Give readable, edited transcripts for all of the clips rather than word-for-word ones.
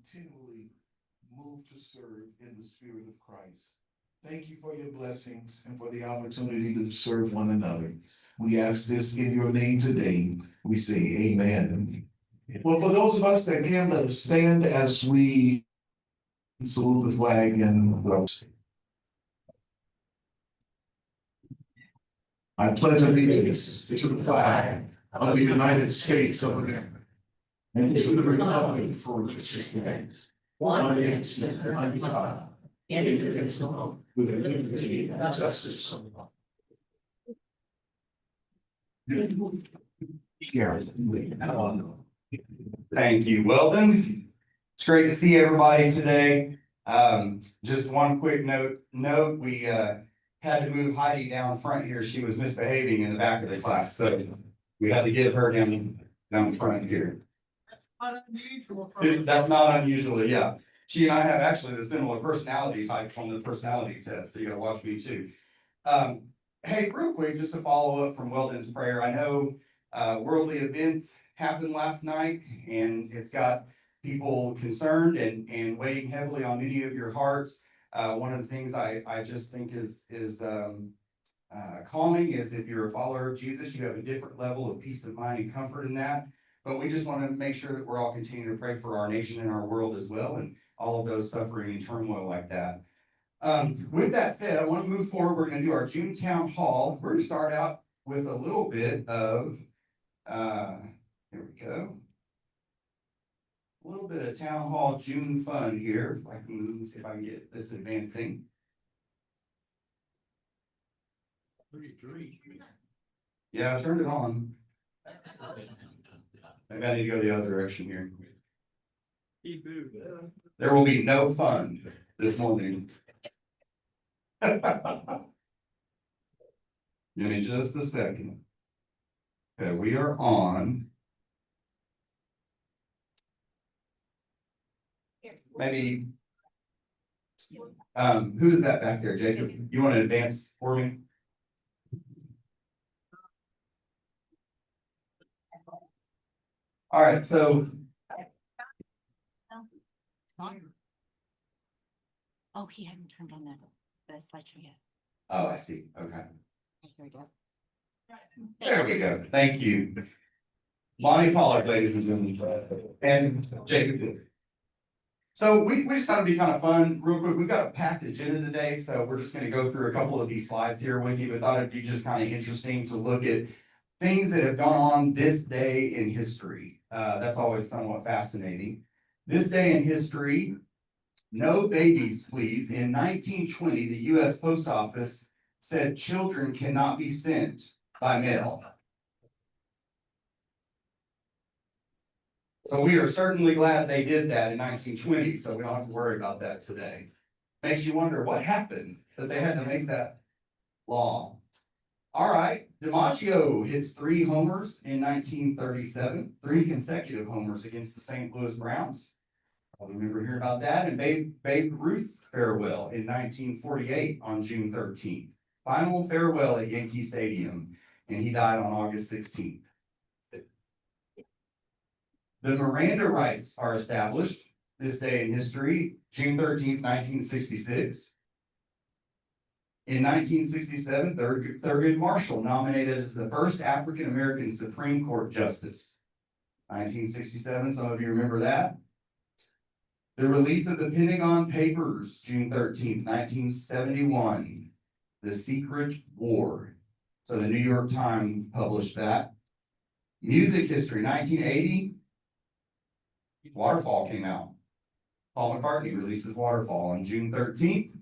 continually move to serve in the spirit of Christ. Thank you for your blessings and for the opportunity to serve one another. We ask this in your name today. We say amen. Well, for those of us that can, let us stand as we salute the flag and I pledge allegiance to the flag of the United States of America and to the republic for which it stands, one nation under God, indivisible, with liberty and justice for all. Thank you, Weldon. It's great to see everybody today. Just one quick note, we had to move Heidi down front here. She was misbehaving in the back of the class, so we had to get her down front here. That's not unusual, yeah. She and I have actually the similar personality types on the personality test, so you gotta watch me too. Hey, real quick, just to follow up from Weldon's prayer, I know worldly events happened last night, and it's got people concerned and weighing heavily on many of your hearts. One of the things I just think is calming is if you're a follower of Jesus, you have a different level of peace of mind and comfort in that. But we just want to make sure that we're all continuing to pray for our nation and our world as well, and all of those suffering and turmoil like that. With that said, I want to move forward. We're going to do our June Town Hall. We're going to start out with a little bit of, here we go. A little bit of Town Hall June fun here. If I can, let me see if I can get this advancing. Yeah, I turned it on. Maybe I need to go the other direction here. There will be no fun this morning. Give me just a second. Okay, we are on. Maybe. Who is that back there, Jacob? You want to advance for me? All right, so. Oh, he hadn't turned on the slideshow yet. Oh, I see. Okay. Here we go. There we go. Thank you. Lonnie Pollard, ladies and gentlemen, and Jacob. So we just thought it'd be kind of fun, real quick. We've got a packed agenda today, so we're just going to go through a couple of these slides here with you. But thought it'd be just kind of interesting to look at things that have gone on this day in history. That's always somewhat fascinating. This day in history, no babies, please. In 1920, the U.S. Post Office said children cannot be sent by mail. So we are certainly glad they did that in 1920, so we don't have to worry about that today. Makes you wonder what happened that they had to make that law. All right, DiMaggio hits 3 homers in 1937, 3 consecutive homers against the St. Louis Browns. Probably remember hearing about that. And Babe Ruth's farewell in 1948 on June 13th. Final farewell at Yankee Stadium, and he died on August 16th. The Miranda rights are established this day in history, June 13th, 1966. In 1967, Thurgood Marshall nominated as the first African-American Supreme Court Justice. 1967, some of you remember that. The release of the Pentagon Papers, June 13th, 1971. The Secret War. So the New York Times published that. Music history, 1980. Waterfall came out. Paul McCartney releases Waterfall on June 13th.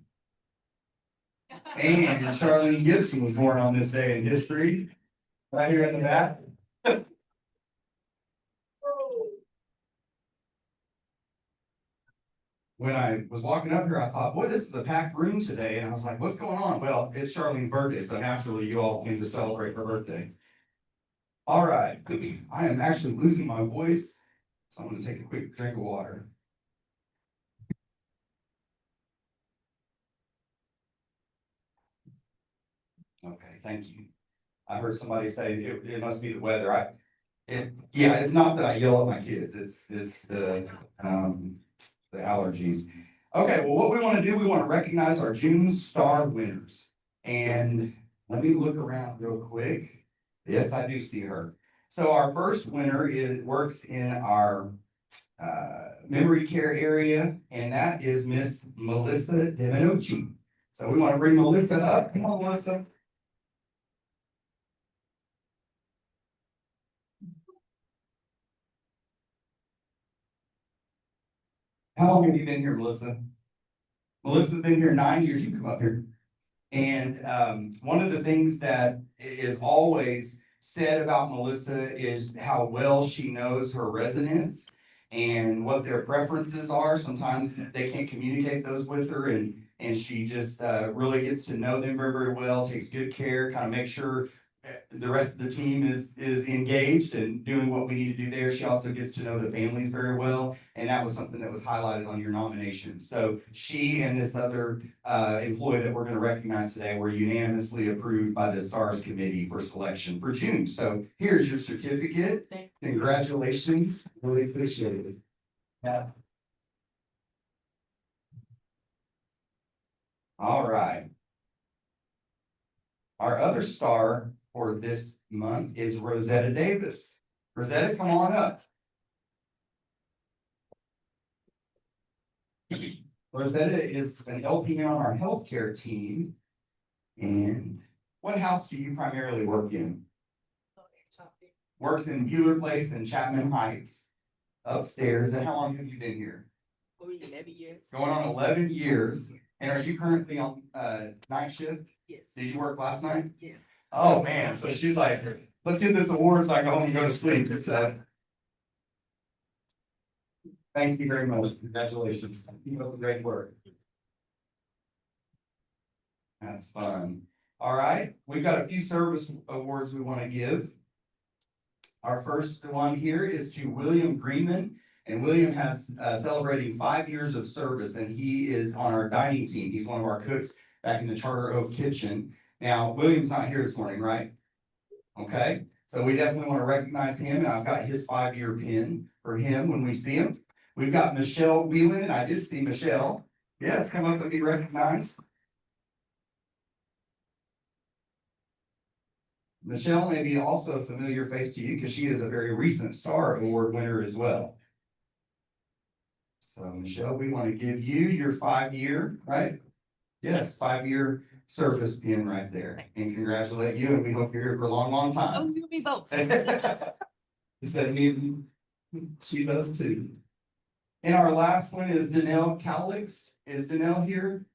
And Charlene Gibson was born on this day in history. Right here in the back. When I was walking up here, I thought, boy, this is a packed room today. And I was like, what's going on? Well, it's Charlene's birthday, so naturally you all came to celebrate her birthday. All right, I am actually losing my voice, so I'm going to take a quick drink of water. Okay, thank you. I heard somebody say it must be the weather. Yeah, it's not that I yell at my kids. It's the the allergies. Okay, well, what we want to do, we want to recognize our June Star winners. And let me look around real quick. Yes, I do see her. So our first winner works in our memory care area, and that is Miss Melissa Demenucci. So we want to bring Melissa up. Come on, Melissa. How long have you been here, Melissa? Melissa's been here 9 years. You come up here. And one of the things that is always said about Melissa is how well she knows her residents and what their preferences are. Sometimes they can't communicate those with her, and she just really gets to know them very, very well, takes good care, kind of makes sure the rest of the team is engaged and doing what we need to do there. She also gets to know the families very well, and that was something that was highlighted on your nomination. So she and this other employee that we're going to recognize today were unanimously approved by the STARS committee for selection for June. So here's your certificate. Congratulations. Really appreciate it. Yeah. All right. Our other star for this month is Rosetta Davis. Rosetta, come on up. Rosetta is an LPN on our healthcare team. And what house do you primarily work in? Works in Bueller Place and Chapman Heights, upstairs. And how long have you been here? 11 years. Going on 11 years. And are you currently on night shift? Yes. Did you work last night? Yes. Oh, man. So she's like, let's get this award so I go home and go to sleep. So thank you very much. Congratulations. Keep up the great work. That's fun. All right. We've got a few service awards we want to give. Our first one here is to William Greenman. And William has celebrating 5 years of service, and he is on our dining team. He's one of our cooks back in the Charter Oak kitchen. Now, William's not here this morning, right? Okay, so we definitely want to recognize him, and I've got his 5-year pin for him when we see him. We've got Michelle Whelan, and I did see Michelle. Yes, come up and be recognized. Michelle may be also a familiar face to you because she is a very recent Star Award winner as well. So Michelle, we want to give you your 5-year, right? Yes, 5-year service pin right there, and congratulate you, and we hope you're here for a long, long Oh, time. you'll be both. Instead of me, she does too. And our last one is Danelle Calix. Is Danelle here?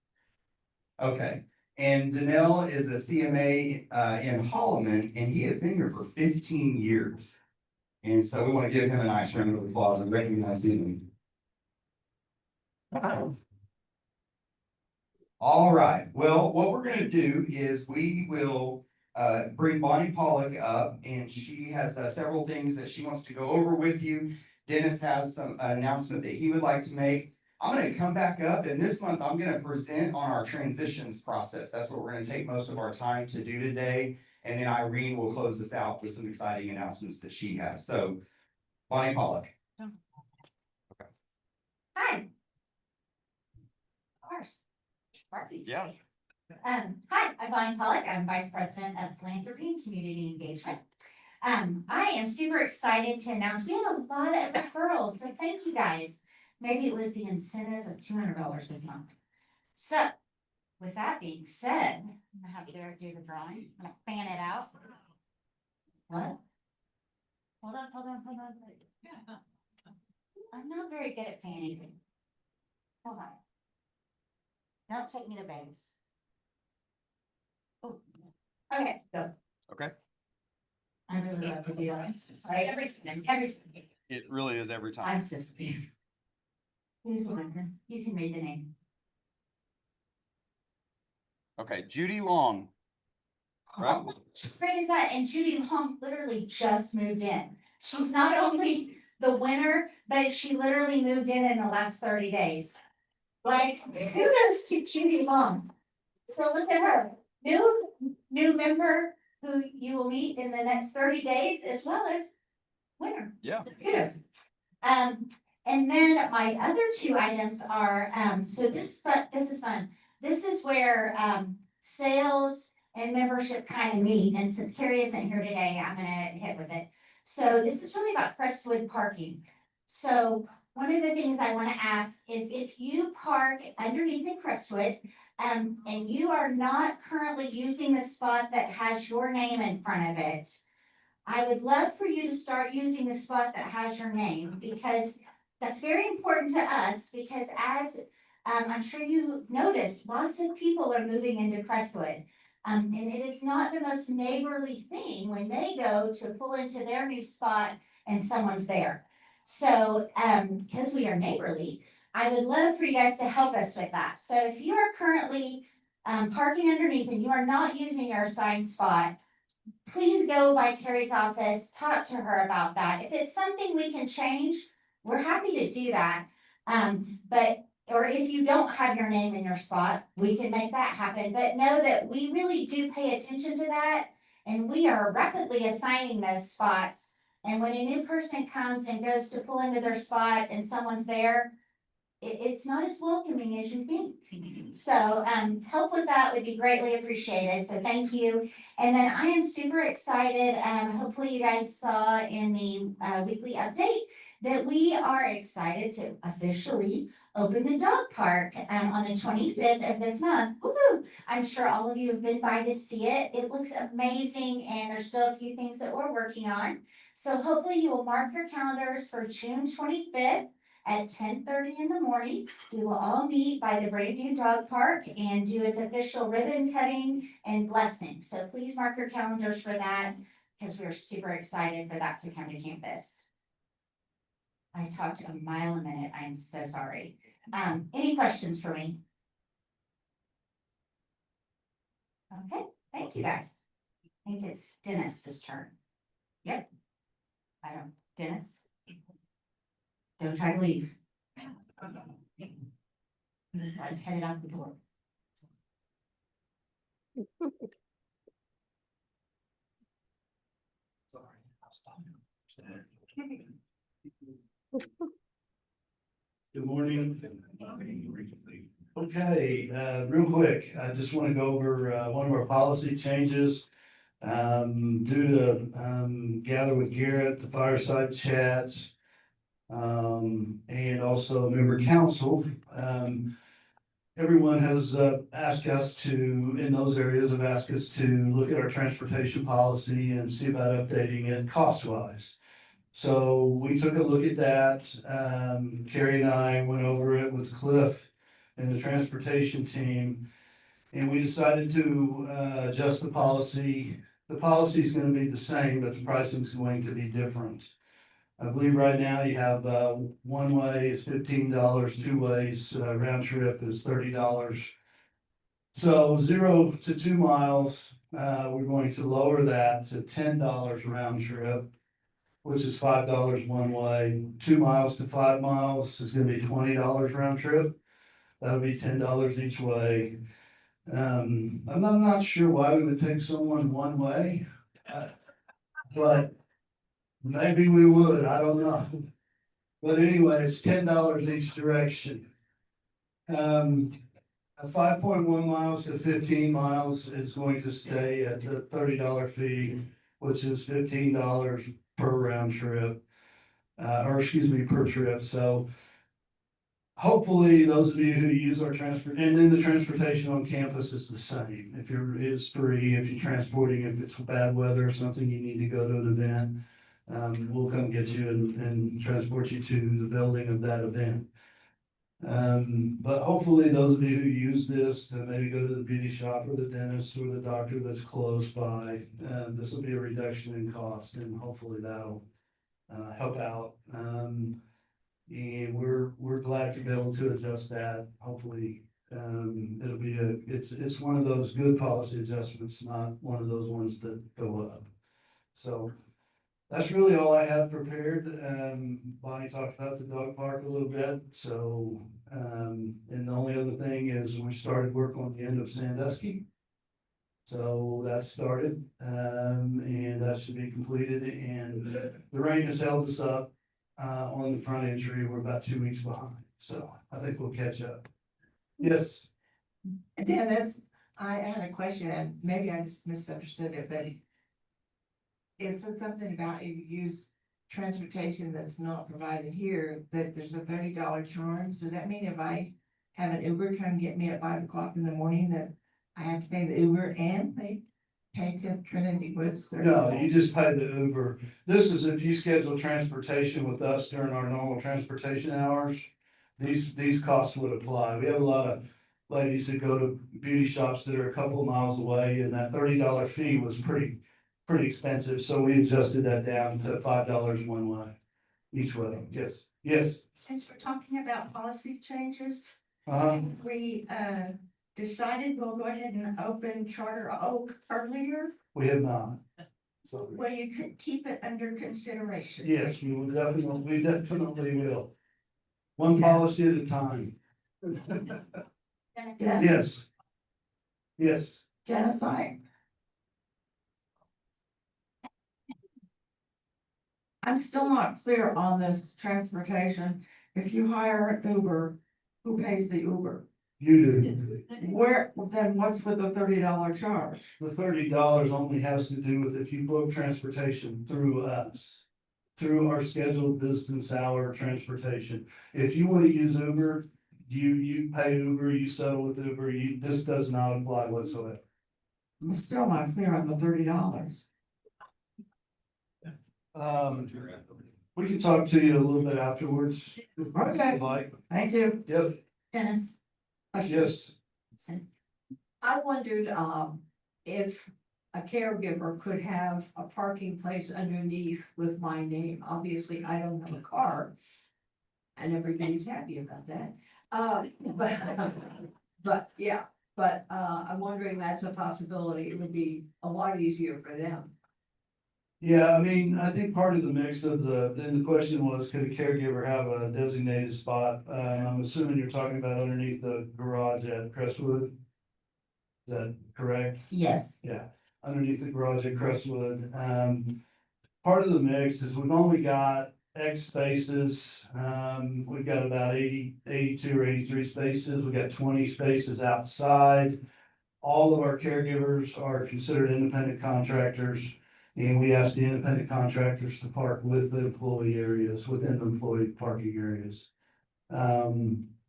Okay, and Danelle is a CMA in Holloman, and he has been here for 15 years. And so we want to give him a nice round of applause and recognize him. All right, well, what we're gonna do is we will bring Bonnie Pollock up, and she has several things that she wants to go over with you. Dennis has some announcement that he would like to make. I'm gonna come back up, and this month I'm gonna present on our transitions process. That's what we're gonna take most of our time to do today. And then Irene will close this out with some exciting announcements that she has. So Bonnie Pollock. Hi. Of course. Barbie. Yeah. Hi, I'm Bonnie Pollock. I'm Vice President of Philanthropy and Community Engagement. I am super excited to announce we have a lot of referrals, so thank you guys. Maybe it was the incentive of $200 this month. So, with that being said, I'm gonna have Derek do the drawing. I'm gonna fan it out. What? Hold on. I'm not very good at fanning. Hold on. Don't take me to Vegas. Oh, okay, go. Okay. I really love to do this. Sorry, everything. It really is every I'm Sister. Who's the winner? You can read the name. Okay, Judy Long. Right. Great is that? And Judy Long literally just moved in. She's not only the winner, but she literally moved in the last 30 days. Like, kudos to Judy Long. So look at her, new member who you will meet in the next 30 days, as well as winner. Yeah. Kudos. And then my other two items are, so this is fun. This is where, sales and membership kind of meet, and since Carrie isn't here today, I'm gonna hit with it. So this is really about Crestwood parking. So one of the things I wanna ask is if you park underneath in Crestwood, and you are not currently using the spot that has your name in front of it, I would love for you to start using the spot that has your name, because that's very important to us, because as I'm sure you've noticed, lots of people are moving into Crestwood. And it is not the most neighborly thing when they go to pull into their new spot and someone's there. So, because we are neighborly, I would love for you guys to help us with that. So if you are currently parking underneath and you are not using your assigned spot, please go by Carrie's office, talk to her about that. If it's something we can change, we're happy to do that. Or if you don't have your name in your spot, we can make that happen, but know that we really do pay attention to that. And we are rapidly assigning those spots. And when a new person comes and goes to pull into their spot and someone's there, it's not as welcoming as you think. So, help with that would be greatly appreciated, so thank you. And then I am super excited, hopefully you guys saw in the, weekly update that we are excited to officially open the dog park, on the 25th of this month. Woo-hoo! I'm sure all of you have been by to see it. It looks amazing, and there's still a few things that we're working on. So hopefully you will mark your calendars for June 25th. At 10:30 in the morning. We will all meet by the brand new dog park and do its official ribbon cutting and blessing. So please mark your calendars for that, because we're super excited for that to come to campus. I talked a mile a minute. I'm so sorry. Any questions for me? Okay, thank you guys. I think it's Dennis's turn. Yep. Dennis? Don't try to leave. I'm just headed out the door. Good morning. Okay, real quick, I just want to go over one of our policy changes. Due to gather with Garrett, the fireside chats, and also member council, everyone has asked us to, in those areas, have asked us to look at our transportation policy and see about updating it cost-wise. So we took a look at that. Carrie and I went over it with Cliff and the transportation team, and we decided to adjust the policy. The policy is going to be the same, but the pricing is going to be different. I believe right now you have one way is $15, two ways round trip is $30. So 0 to 2 miles, we're going to lower that to $10 round trip, which is $5 one way. 2 miles to 5 miles is going to be $20 round trip. That'll be $10 each way. I'm not sure why we would take someone one way, but maybe we would, I don't know. But anyway, it's $10 each direction. 5.1 miles to 15 miles is going to stay at the $30 fee, which is $15 per round trip, per trip. So hopefully those of you who use our transport, and then the transportation on campus is the same. It's free if you're transporting, if it's bad weather or something, you need to go to an event. We'll come get you and transport you to the building of that event. But hopefully those of you who use this to maybe go to the beauty shop or the dentist or the doctor that's close by, this will be a reduction in cost, and hopefully that'll help out. And we're glad to be able to adjust that. Hopefully, it'll be it's one of those good policy adjustments, not one of those ones that go up. So that's really all I have prepared. Bonnie talked about the dog park a little bit. So, and the only other thing is we started work on the end of Sandusky. So that started, and that should be completed, and the rain has held us up. on the front entry, we're about 2 weeks behind, so I think we'll catch up. Yes, Dennis, I had a question and maybe I just misunderstood it, but it said something about you use transportation that's not provided here, that there's a $30 charge. Does that mean if I have an Uber come get me at 5 o'clock in the morning that I have to pay the Uber and pay to Trinity Woods? no, you just pay the Uber. This is if you schedule transportation with us during our normal transportation hours. These costs would apply. We have a lot of ladies that go to beauty shops that are a couple of miles away, and that $30 fee was pretty expensive, so we adjusted that down to $5 one way, each way. Yes, Since we're talking about policy changes, uh-huh. we decided we'll go ahead and open Charter Oak earlier, We have not. So, where you could keep it under consideration. yes, we definitely will. One policy at a time. Yes. Yes, Dennis, I'm still not clear on this transportation. If you hire an Uber, who pays the Uber? you do. Then what's with the $30 charge? The $30 only has to do with if you book transportation through us. Through our scheduled business hour transportation. If you want to use Uber, you pay Uber, you settle with Uber, this does not apply whatsoever. I'm still not clear on the $30. We can talk to you a little bit afterwards. Okay. Like, Thank you. yep, Dennis? yes, I wondered, if a caregiver could have a parking place underneath with my name. Obviously, I don't have a car. And everybody's happy about that. But yeah, I'm wondering that's a possibility. It would be a lot easier for them. yeah, I mean, I think part of the mix of then the question was, could a caregiver have a designated spot? I'm assuming you're talking about underneath the garage at Crestwood. Is that correct? Yes. Yeah, underneath the garage at Crestwood. Part of the mix is we've only got X spaces. We've got about 82 or 83 spaces. We've got 20 spaces outside. All of our caregivers are considered independent contractors. And we ask the independent contractors to park with the employee areas, within the employee parking areas.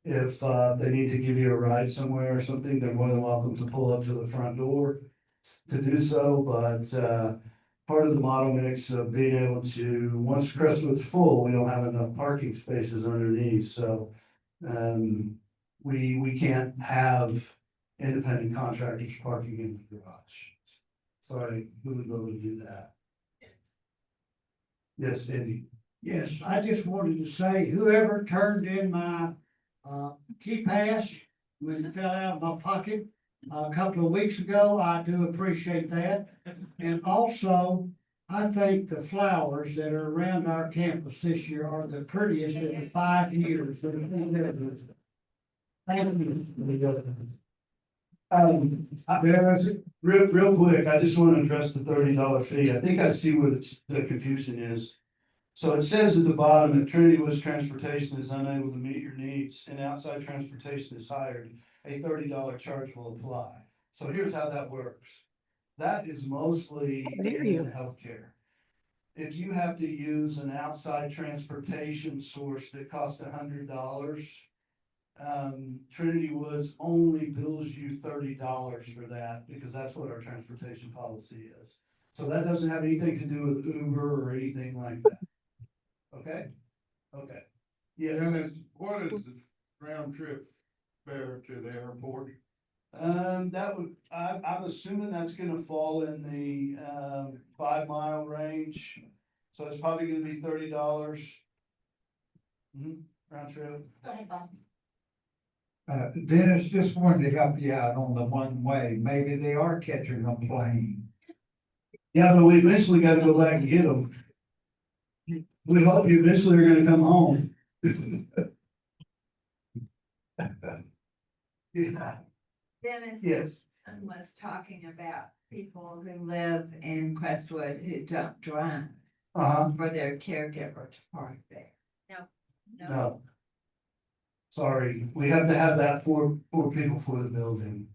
If they need to give you a ride somewhere or something, they're more than welcome to pull up to the front door to do so, but part of the model mix of being able to, once Crestwood's full, we don't have enough parking spaces underneath, so we can't have independent contractors parking in the garage. Sorry, we would be able to do that. Yes, Andy. Yes, I just wanted to say, whoever turned in my key pass when it fell out of my pocket a couple of weeks ago, I do appreciate that. And also, I think the flowers that are around our campus this year are the prettiest in the 5 years that have been there. Thank you. Real quick, I just want to address the $30 fee. I think I see where the confusion is. So it says at the bottom, that Trinity Woods Transportation is unable to meet your needs and outside transportation is hired, a $30 charge will apply. So here's how that works. That is mostly in healthcare. If you have to use an outside transportation source that costs $100, Trinity Woods only bills you $30 for that, because that's what our transportation policy is. So that doesn't have anything to do with Uber or anything like that. Okay? Okay. Yeah. And what is the round trip fare to the airport? I'm assuming that's gonna fall in the 5 mile range, so it's probably gonna be $30. Round trip. Go ahead, Bob. Dennis, just wanted to help you out on the one way. Maybe they are catching a plane. Yeah, but we eventually gotta go back and get them. We hope you eventually are gonna come home. Yeah. Dennis. Yes. Was talking about people who live in Crestwood who don't drive Uh-huh. for their caregiver to park there. No. Sorry, we have to have that for people for the building.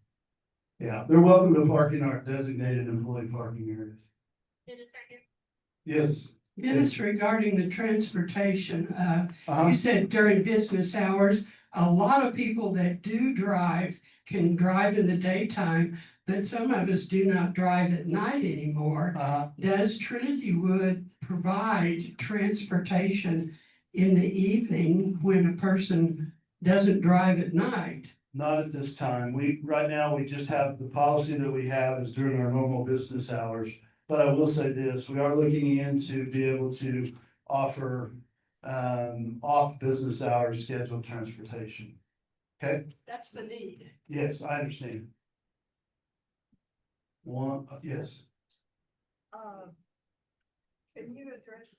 Yeah, they're welcome to park in our designated employee parking areas. Yes. Dennis, regarding the transportation, Uh-huh. you said during business hours, a lot of people that do drive can drive in the daytime, but some of us do not drive at night anymore. Does Trinity Wood provide transportation in the evening when a person doesn't drive at night? Not at this time. Right now, we just have, the policy that we have is during our normal business hours. But I will say this, we are looking into be able to offer off business hours scheduled transportation. Okay, That's the need. yes, I understand. Yes, Can you address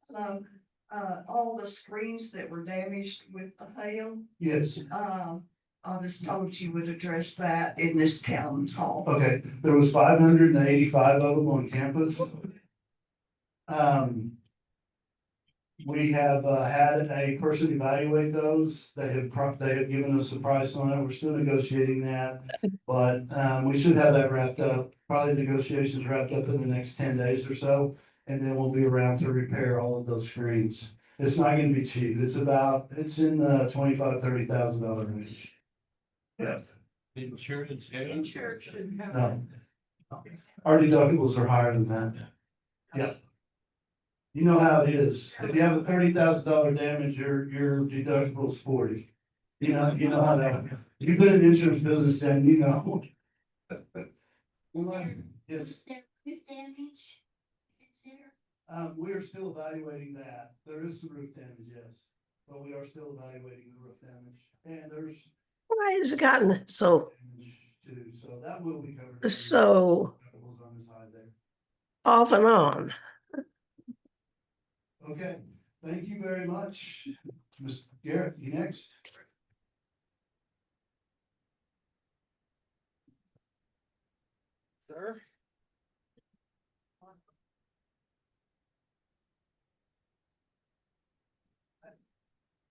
the, all the screens that were damaged with the hail? yes. I was told you would address that in this town hall. Okay, there was 585 of them on campus. We have had a person evaluate those. They have given us a price on it. We're still negotiating that. But we should have that wrapped up, probably negotiations wrapped up in the next 10 days or so. And then we'll be around to repair all of those screens. It's not gonna be cheap. It's in the $25,000-$30,000 range. Yes. Insurance should have. No. Our deductibles are higher than that. Yeah. You know how it is. If you have a $30,000 damage, your deductible is 40. You know how that, if you've been in insurance business, then you know. Yes, Is there roof damage? we are still evaluating that. There is some roof damage, yes. But we are still evaluating the roof damage. And there's Why has it gotten so, damage too, so that will be covered. so Deductibles on the side there. off and on? Okay, thank you very much. Ms. Garrett, you next? Sir?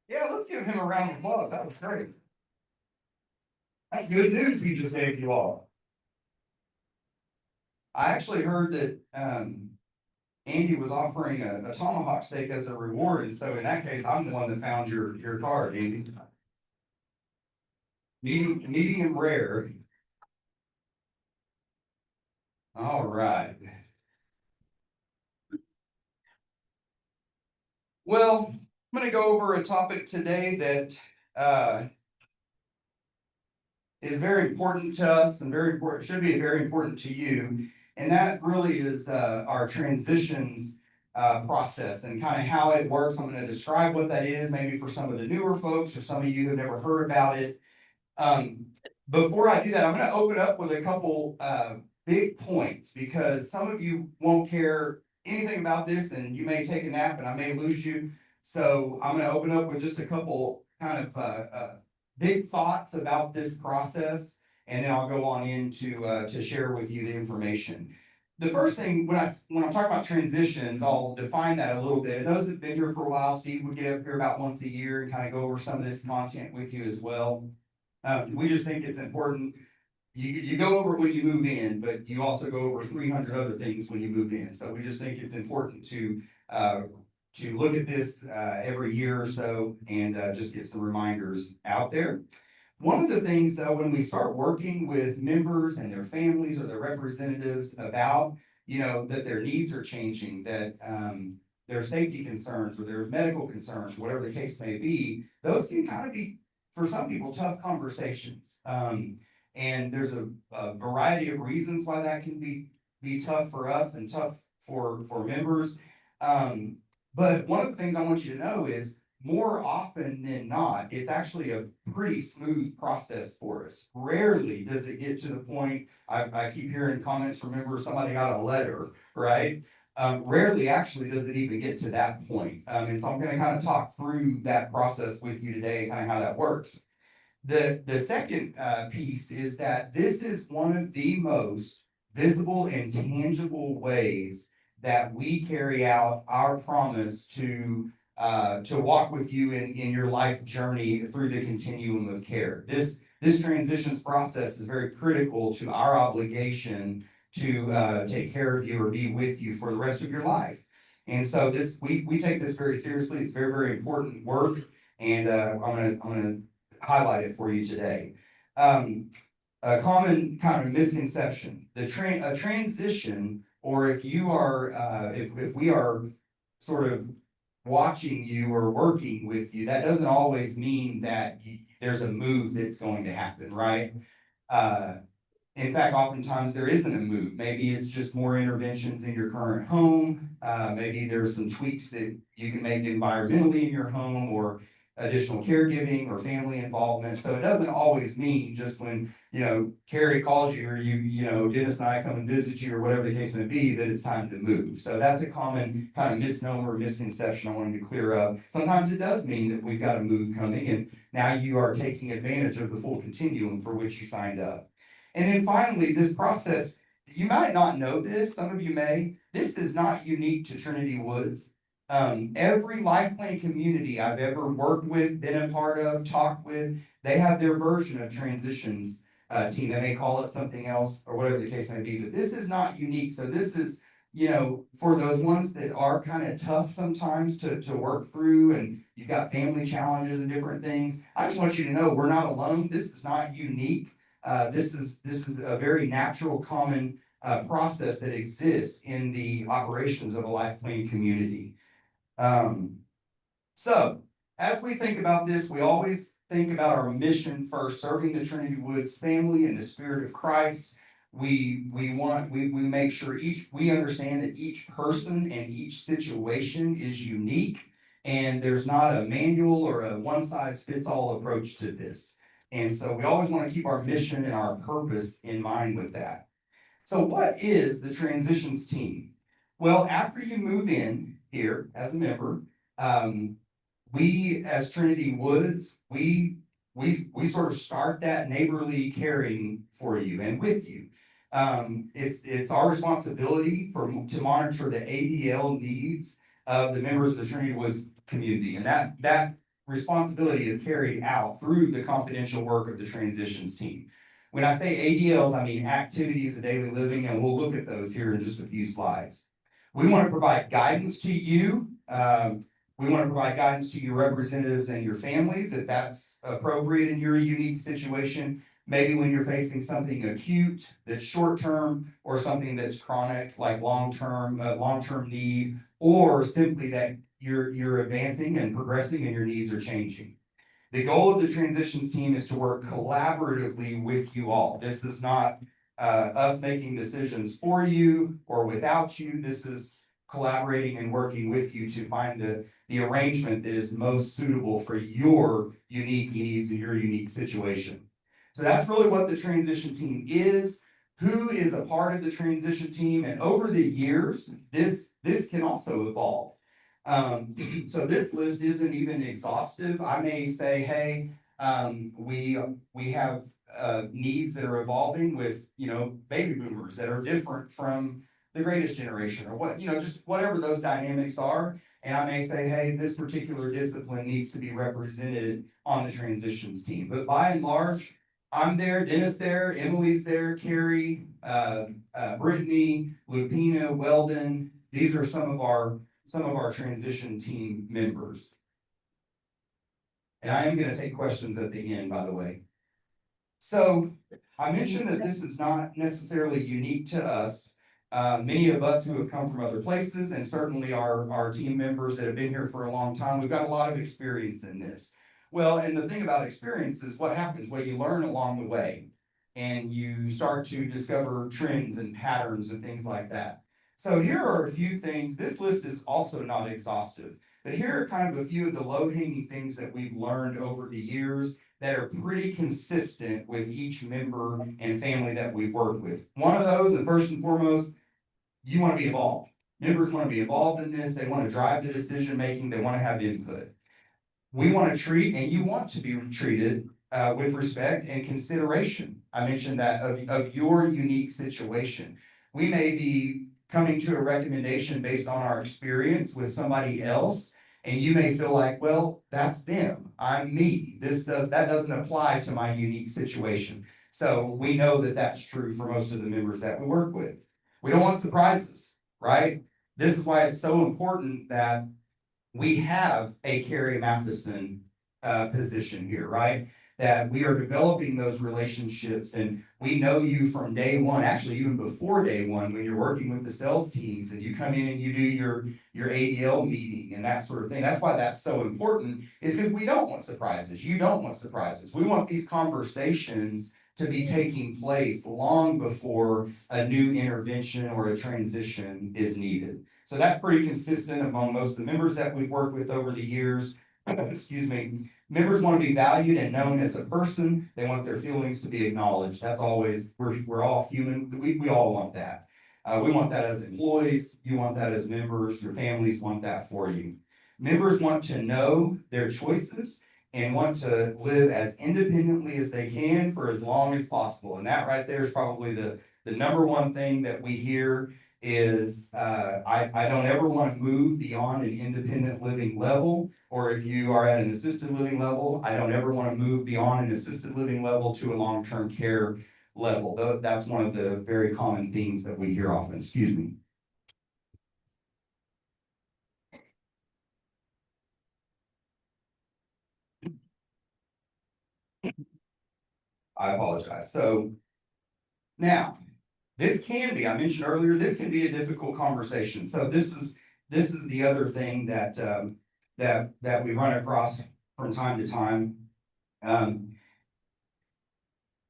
Yeah, let's give him a round of applause. That was great. That's good news he just gave you all. I actually heard that Andy was offering a tomahawk steak as a reward, and so in that case, I'm the one that found your card, Andy. Medium rare. All right. Well, I'm gonna go over a topic today that is very important to us and very important, should be very important to you. And that really is our transitions process and kind of how it works. I'm going to describe what that is, maybe for some of the newer folks or some of you who've never heard about it. Before I do that, I'm going to open up with a couple big points because some of you won't care anything about this and you may take a nap and I may lose you. So I'm going to open up with just a couple kind of big thoughts about this process, and then I'll go on into to share with you the information. The first thing, when I'm talking about transitions, I'll define that a little bit. And those that have been here for a while, Steve would get up here about once a year and kind of go over some of this content with you as well. We just think it's important. You go over it when you move in, but you also go over 300 other things when you move in. So we just think it's important to look at this every year or so and just get some reminders out there. One of the things though, when we start working with members and their families or their representatives about, that their needs are changing, that there are safety concerns or there's medical concerns, whatever the case may be, those can kind of be, for some people, tough conversations. And there's a variety of reasons why that can be tough for us and tough for members. But one of the things I want you to know is more often than not, it's actually a pretty smooth process for us. Rarely does it get to the point, I keep hearing comments from members, somebody got a letter, right? Rarely actually does it even get to that point. And so I'm going to kind of talk through that process with you today, kind of how that works. The second piece is that this is one of the most visible and tangible ways that we carry out our promise to walk with you in your life journey through the continuum of care. This transitions process is very critical to our obligation to take care of you or be with you for the rest of your life. And so we take this very seriously. It's very, very important work, and I'm gonna highlight it for you today. A common kind of misconception: a transition, or if you are, if we are sort of watching you or working with you, that doesn't always mean that there's a move that's going to happen, right? In fact, oftentimes there isn't a move. Maybe it's just more interventions in your current home. Maybe there's some tweaks that you can make environmentally in your home, or additional caregiving or family involvement. So it doesn't always mean just when, Carrie calls you, or Dennis and I come and visit you, or whatever the case may be, that it's time to move. So that's a common kind of misnomer, misconception I wanted to clear up. Sometimes it does mean that we've got a move coming, and now you are taking advantage of the full continuum for which you signed up. And then finally, this process, you might not know this, some of you may, this is not unique to Trinity Woods. Every life plan community I've ever worked with, been a part of, talked with, they have their version of transitions team. They may call it something else or whatever the case may be, but this is not unique. So this is, for those ones that are kind of tough sometimes to work through, and you've got family challenges and different things. I just want you to know we're not alone. This is not unique. This is a very natural, common process that exists in the operations of a life plan community. So as we think about this, we always think about our mission first, serving the Trinity Woods family in the spirit of Christ. We make sure we understand that each person and each situation is unique, and there's not a manual or a one-size-fits-all approach to this. And so we always want to keep our mission and our purpose in mind with that. So what is the transitions team? Well, after you move in here as a member, we as Trinity Woods, we sort of start that neighborly caring for you and with you. It's our responsibility to monitor the ADL needs of the members of the Trinity Woods community, and that responsibility is carried out through the confidential work of the transitions team. When I say ADLs, I mean activities of daily living, and we'll look at those here in just a few slides. We want to provide guidance to you. We want to provide guidance to your representatives and your families if that's appropriate in your unique situation. Maybe when you're facing something acute that's short-term, or something that's chronic, like long-term need, or simply that you're advancing and progressing and your needs are changing. The goal of the transitions team is to work collaboratively with you all. This is not us making decisions for you or without you. This is collaborating and working with you to find the arrangement that is most suitable for your unique needs and your unique situation. So that's really what the transition team is. Who is a part of the transition team? And over the years, this can also evolve. So this list isn't even exhaustive. I may say, hey, we have needs that are evolving with, baby boomers that are different from the greatest generation, or just whatever those dynamics are. And I may say, hey, this particular discipline needs to be represented on the transitions team. But by and large, I'm there, Dennis there, Emily's there, Carrie, Brittany, Lupina, Weldon. These are some of our transition team members. And I am going to take questions at the end, by the way. So I mentioned that this is not necessarily unique to us. Many of us who have come from other places, and certainly our team members that have been here for a long time, we've got a lot of experience in this. Well, and the thing about experience is what happens. Well, you learn along the way, and you start to discover trends and patterns and things like that. So here are a few things. This list is also not exhaustive, but here are kind of a few of the low-hanging things that we've learned over the years that are pretty consistent with each member and family that we've worked with. One of those, and first and foremost, you want to be involved. Members want to be involved in this. They want to drive the decision-making. They want to have input. We want to treat, and you want to be treated with respect and consideration. I mentioned that of your unique situation. We may be coming to a recommendation based on our experience with somebody else. And you may feel like, well, that's them, I'm me. That doesn't apply to my unique situation. So we know that that's true for most of the members that we work with. We don't want surprises, right? This is why it's so important that we have a Carrie Matheson position here, right? That we are developing those relationships, and we know you from day one, actually even before day one, when you're working with the sales teams and you come in and you do your ADL meeting and that sort of thing. That's why that's so important, is because we don't want surprises. You don't want surprises. We want these conversations to be taking place long before a new intervention or a transition is needed. So that's pretty consistent among most of the members that we've worked with over the years. Excuse me. Members want to be valued and known as a person. They want their feelings to be acknowledged. That's always, we're all human. We all want that. We want that as employees. You want that as members. Your families want that for you. Members want to know their choices and want to live as independently as they can for as long as possible. And that right there is probably the number one thing that we hear is, I don't ever want to move beyond an independent living level, or if you are at an assisted living level, I don't ever want to move beyond an assisted living level to a long-term care level. Though that's one of the very common themes that we hear often. Excuse me. I apologize. So now, this can be, I mentioned earlier, this can be a difficult conversation. So this is the other thing that that we run across from time to time.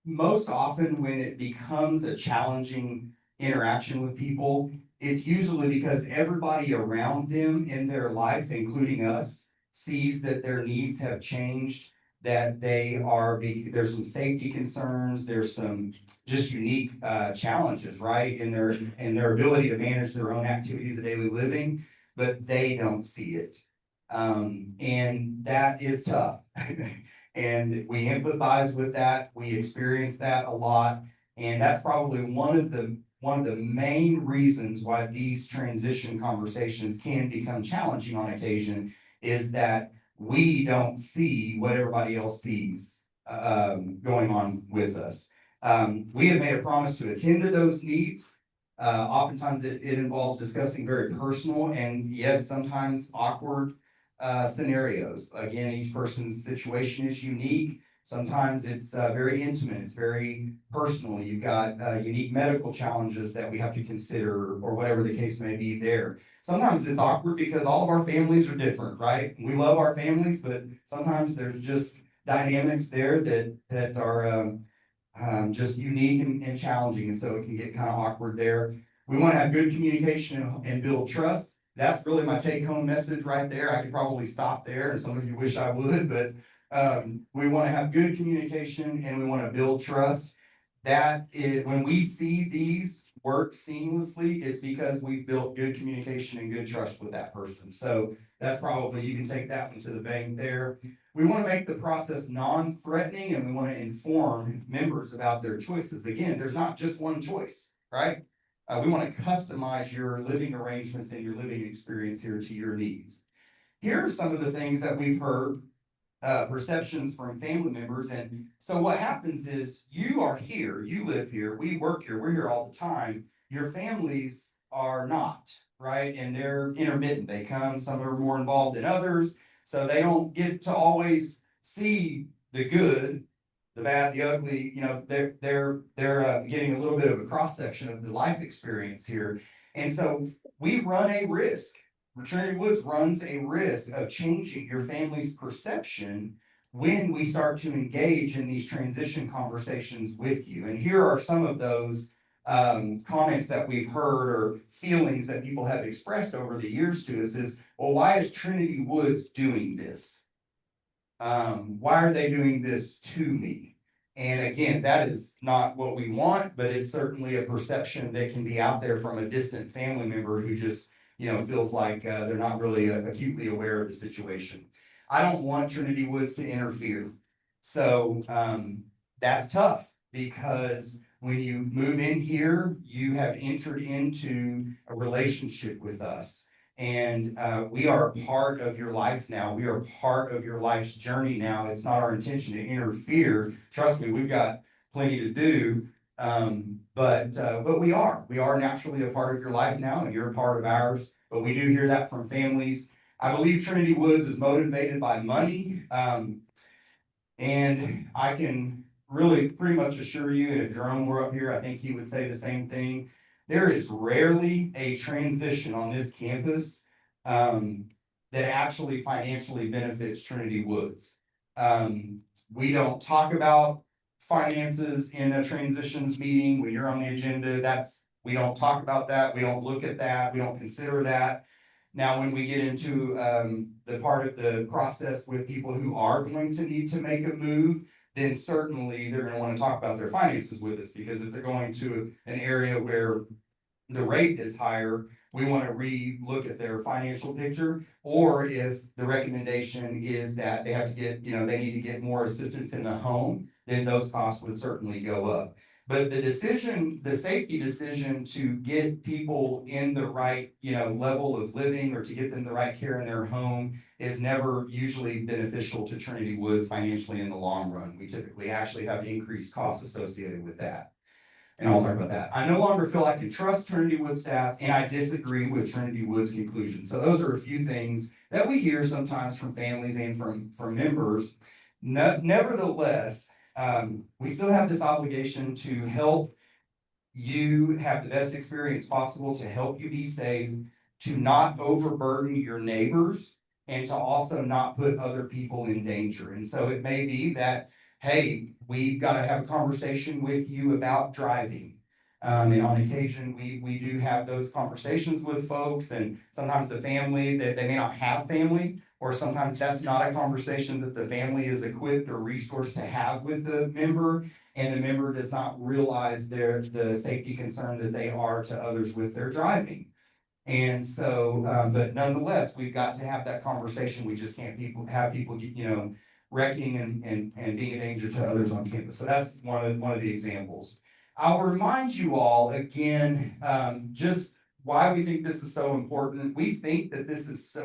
Most often when it becomes a challenging interaction with people, it's usually because everybody around them in their life, including us, sees that their needs have changed, that there's some safety concerns, there's some just unique challenges, right, in their ability to manage their own activities of daily living, but they don't see it. And that is tough. And we empathize with that. We experience that a lot. And that's probably one of the main reasons why these transition conversations can become challenging on occasion, is that we don't see what everybody else sees going on with us. We have made a promise to attend to those needs. Oftentimes it involves discussing very personal and, yes, sometimes awkward scenarios. Again, each person's situation is unique. Sometimes it's very intimate, it's very personal. You've got unique medical challenges that we have to consider, or whatever the case may be there. Sometimes it's awkward because all of our families are different, right? We love our families, but sometimes there's just dynamics there that are just unique and challenging, and so it can get kind of awkward there. We want to have good communication and build trust. That's really my take-home message right there. I could probably stop there, and some of you wish I would, but we want to have good communication and we want to build trust. That is, when we see these work seamlessly, it's because we've built good communication and good trust with that person. So that's probably, you can take that one to the bank there. We want to make the process non-threatening, and we want to inform members about their choices. Again, there's not just one choice, right? We want to customize your living arrangements and your living experience here to your needs. Here are some of the things that we've heard, perceptions from family members. And so what happens is, you are here, you live here, we work here, we're here all the time. Your families are not, right? And they're intermittent. They come, some are more involved than others. So they don't get to always see the good, the bad, the ugly. You know, they're getting a little bit of a cross section of the life experience here. And so we run a risk. Trinity Woods runs a risk of changing your family's perception when we start to engage in these transition conversations with you. And here are some of those comments that we've heard, or feelings that people have expressed over the years to us is, well, why is Trinity Woods doing this? Why are they doing this to me? And again, that is not what we want, but it's certainly a perception that can be out there from a distant family member who just, feels like they're not really acutely aware of the situation. I don't want Trinity Woods to interfere. So that's tough, because When you move in here, you have entered into a relationship with us. And we are a part of your life now. We are part of your life's journey now. It's not our intention to interfere. Trust me, we've got plenty to do. But we are naturally a part of your life now, and you're a part of ours. But we do hear that from families. I believe Trinity Woods is motivated by money. And I can really pretty much assure you, and if Jerome were up here, I think he would say the same thing. There is rarely a transition on this campus that actually financially benefits Trinity Woods. We don't talk about finances in a transitions meeting. When you're on the agenda, we don't talk about that. We don't look at that. We don't consider that. Now, when we get into the part of the process with people who are going to need to make a move, then certainly they're going to want to talk about their finances with us, because if they're going to an area where the rate is higher, we want to re-look at their financial picture. Or if the recommendation is that they have to get, they need to get more assistance in the home, then those costs would certainly go up. But the safety decision to get people in the right, level of living, or to get them the right care in their home, is never usually beneficial to Trinity Woods financially in the long run. We typically actually have increased costs associated with that. And I'll talk about that. I no longer feel I can trust Trinity Woods staff, and I disagree with Trinity Woods' conclusion. So those are a few things that we hear sometimes from families and from members. Nevertheless, we still have this obligation to help you have the best experience possible, to help you be safe, to not overburden your neighbors, and to also not put other people in danger. And so it may be that, hey, we've got to have a conversation with you about driving. And on occasion, we do have those conversations with folks, and sometimes the family, that they may not have family, or sometimes that's not a conversation that the family is equipped or resourced to have with the member, and the member does not realize the safety concern that they are to others with their driving. And so, but nonetheless, we've got to have that conversation. We just can't have people, wrecking and being a danger to others on campus. So that's one of the examples. I'll remind you all again, just why we think this is so important. We think that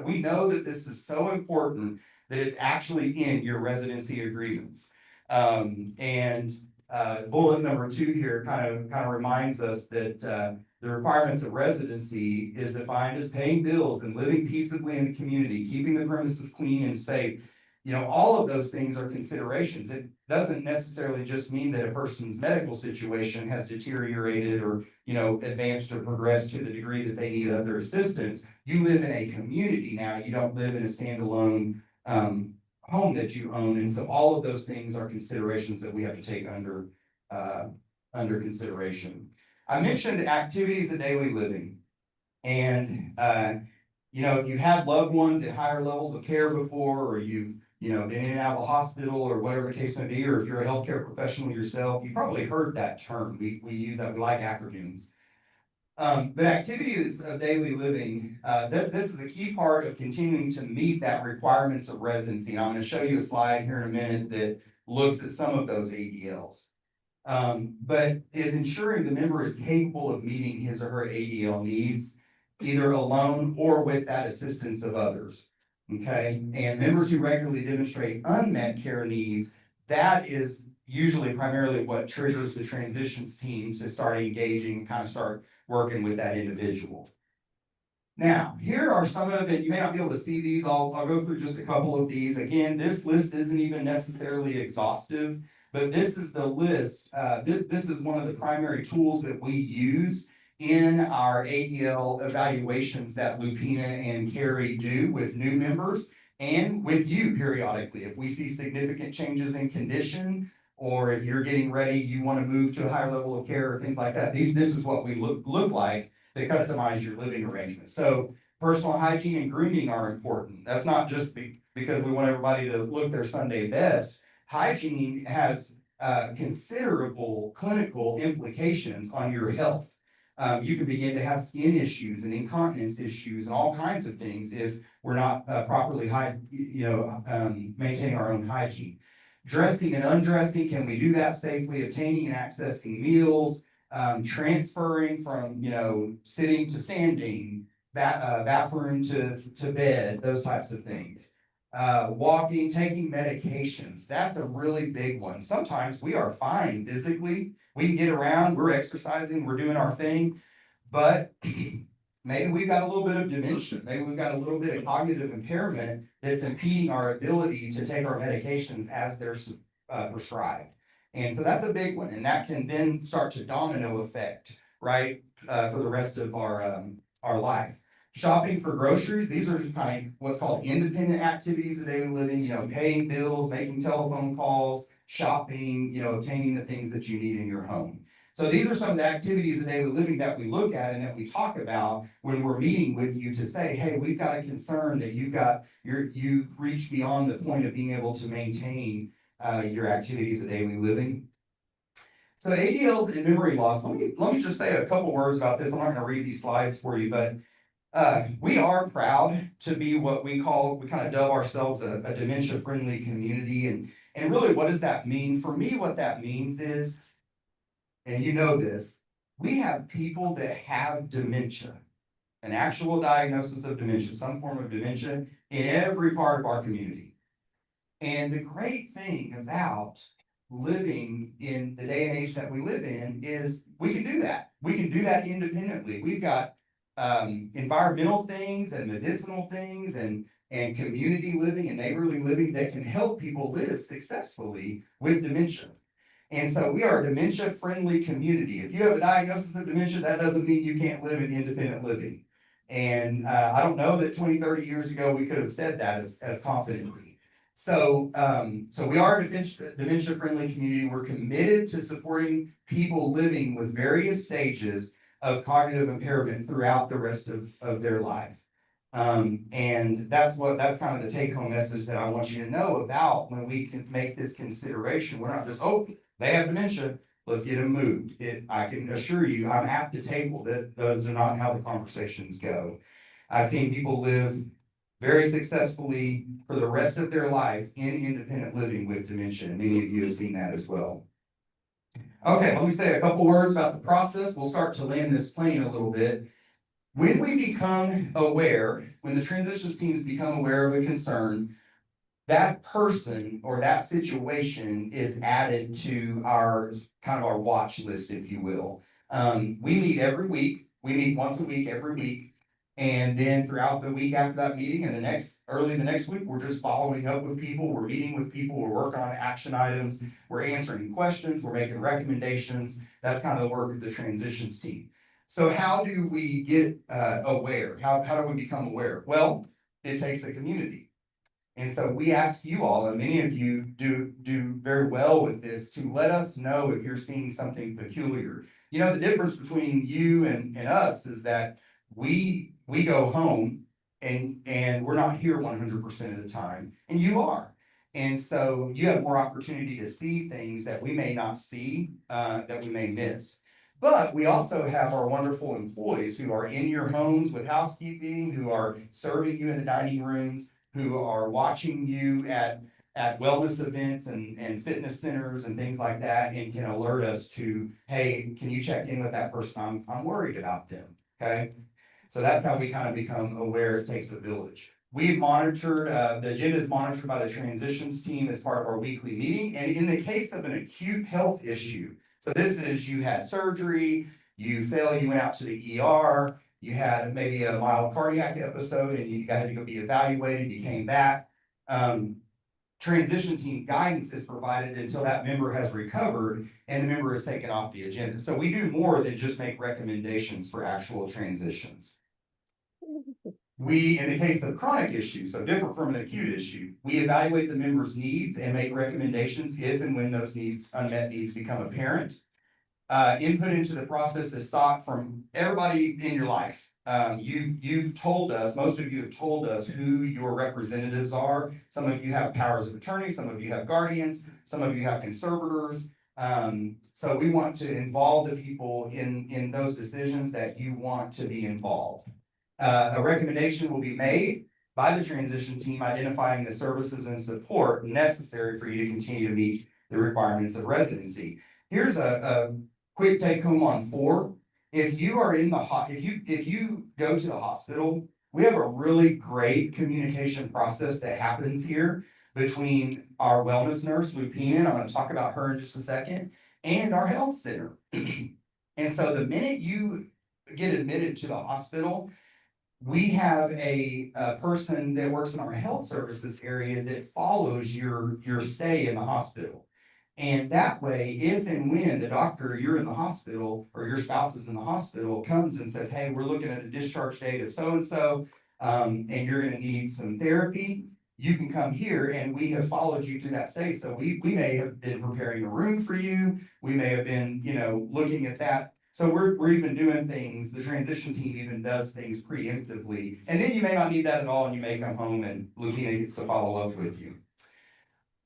we know that this is so important that it's actually in your residency agreements. Bullet number 2 here kind of reminds us that the requirements of residency is defined as paying bills and living peaceably in the community, keeping the premises clean and safe. All of those things are considerations. It doesn't necessarily just mean that a person's medical situation has deteriorated or, advanced or progressed to the degree that they need other assistance. You live in a community now. You don't live in a standalone home that you own. And so all of those things are considerations that we have to take under consideration. I mentioned activities of daily living. And, if you had loved ones at higher levels of care before, or you've been in and out of a hospital, or whatever the case may be, or if you're a healthcare professional yourself, you probably heard that term. We use that. We like acronyms. But activities of daily living, this is a key part of continuing to meet that requirements of residency. And I'm going to show you a slide here in a minute that looks at some of those ADLs. But is ensuring the member is capable of meeting his or her ADL needs, either alone or with that assistance of others. Okay, and members who regularly demonstrate unmet care needs, that is usually primarily what triggers the transitions team to start engaging, kind of start working with that individual. Now, here are some of it. You may not be able to see these. I'll go through just a couple of these. Again, this list isn't even necessarily exhaustive, but this is the list. This is one of the primary tools that we use in our ADL evaluations that Lupina and Carrie do with new members and with you periodically. If we see significant changes in condition, or if you're getting ready, you want to move to a higher level of care or things like that, this is what we look like to customize your living arrangement. So personal hygiene and grooming are important. That's not just because we want everybody to look their Sunday best. Hygiene has considerable clinical implications on your health. You can begin to have skin issues and incontinence issues and all kinds of things if we're not properly maintaining our own hygiene. dressing and undressing, can we do that safely? Obtaining and accessing meals, transferring from, sitting to standing, bathroom to bed, those types of things. Walking, taking medications, that's a really big one. Sometimes we are fine physically, we can get around, we're exercising, we're doing our thing, but maybe we've got a little bit of dementia, maybe we've got a little bit of cognitive impairment that's impeding our ability to take our medications as they're prescribed. And so that's a big one, and that can then start to domino effect, right, for the rest of our life. Shopping for groceries, these are kind of what's called independent activities of daily living, paying bills, making telephone calls, shopping, obtaining the things that you need in your home. So these are some of the activities of daily living that we look at and that we talk about when we're meeting with you to say, hey, we've got a concern that you've reached beyond the point of being able to maintain your activities of daily living. So ADLs and memory loss, let me just say a couple words about this. I'm not going to read these slides for you, but we are proud to be what we kind of dub ourselves a dementia-friendly community. And really, what does that mean? For me, what that means is, and you know this, we have people that have dementia, an actual diagnosis of dementia, some form of dementia, in every part of our community. And the great thing about living in the day and age that we live in is we can do that. We can do that independently. We've got environmental things and medicinal things and community living and neighborly living that can help people live successfully with dementia. And so we are a dementia-friendly community. If you have a diagnosis of dementia, that doesn't mean you can't live in independent living. And I don't know that 20, 30 years ago we could have said that as confidently. So we are a dementia-friendly community. We're committed to supporting people living with various stages of cognitive impairment throughout the rest of their life. And that's kind of the take-home message that I want you to know about when we can make this consideration. We're not just, oh, they have dementia, let's get them moved. I can assure you, I'm at the table that those are not how the conversations go. I've seen people live very successfully for the rest of their life in independent living with dementia, and many of you have seen that as well. Okay, let me say a couple words about the process. We'll start to land this plane a little bit. When we become aware, when the transitions teams become aware of a concern, that person or that situation is added to our watch list, if you will. We meet every week. We meet once a week, every week. And then throughout the week after that meeting and early the next week, we're just following up with people. We're meeting with people. We're working on action items. We're answering questions. We're making recommendations. That's kind of the work of the transitions team. So how do we get aware? How do we become aware? Well, it takes a community. And so we ask you all, and many of you do very well with this, to let us know if you're seeing something peculiar. The difference between you and us is that we go home and we're not here 100% of the time, and you are. And so you have more opportunity to see things that we may not see, that we may miss. But we also have our wonderful employees who are in your homes with housekeeping, who are serving you in the dining rooms, who are watching you at wellness events and fitness centers and things like that, and can alert us to, hey, can you check in with that person? I'm worried about them, okay? So that's how we kind of become aware. It takes a village. We've monitored, the agenda is monitored by the transitions team as part of our weekly meeting. And in the case of an acute health issue, so this is you had surgery, you went out to the ER, you had maybe a mild cardiac episode and you had to go be evaluated, you came back. Transition team guidance is provided until that member has recovered and the member is taken off the agenda. So we do more than just make recommendations for actual transitions. We, in the case of chronic issues, so different from an acute issue, we evaluate the member's needs and make recommendations if and when those unmet needs become apparent. Input into the process is sought from everybody in your life. You've told us, most of you have told us who your representatives are. Some of you have powers of attorney, some of you have guardians, some of you have conservators. So we want to involve the people in those decisions that you want to be involved. A recommendation will be made. by the transition team, identifying the services and support necessary for you to continue to meet the requirements of residency. Here's a quick take home on 4. If you are in the if you go to the hospital, we have a really great communication process that happens here between our wellness nurse, Lupina, and I'm gonna talk about her in just a second, and our health center. And so the minute you get admitted to the hospital, we have a person that works in our health services area that follows your stay in the hospital. And that way, if and when the doctor, you're in the hospital or your spouse is in the hospital, comes and says, hey, we're looking at a discharge date of so-and-so, and you're gonna need some therapy, you can come here and we have followed you through that stay. So we may have been preparing a room for you. We may have been, looking at that. So we're even doing things, the transition team even does things preemptively. And then you may not need that at all and you may come home and Lupina gets to follow up with you.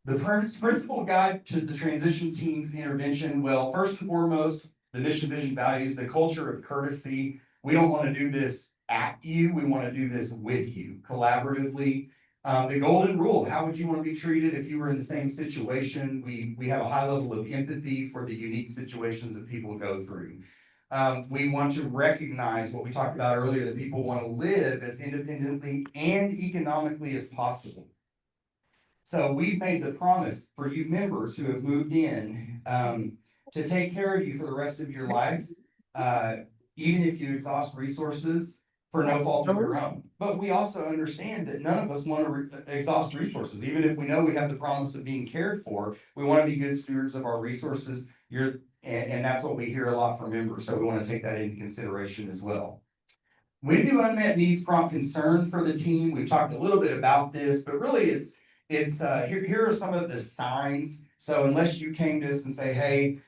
The principal guide to the transition team's intervention, well, first and foremost, the mission, vision, values, the culture of courtesy. We don't want to do this at you. We want to do this with you collaboratively. The golden rule, how would you want to be treated if you were in the same situation? We have a high level of empathy for the unique situations that people go through. We want to recognize what we talked about earlier, that people want to live as independently and economically as possible. So we've made the promise for you members who have moved in to take care of you for the rest of your life, even if you exhaust resources for no fault of your own. But we also understand that none of us want to exhaust resources. Even if we know we have the promise of being cared for, we want to be good stewards of our resources. And that's what we hear a lot from members. So we want to take that into consideration as well. When do unmet needs prompt concern for the team? We've talked a little bit about this, but really here are some of the signs. So unless you came to us and say, hey,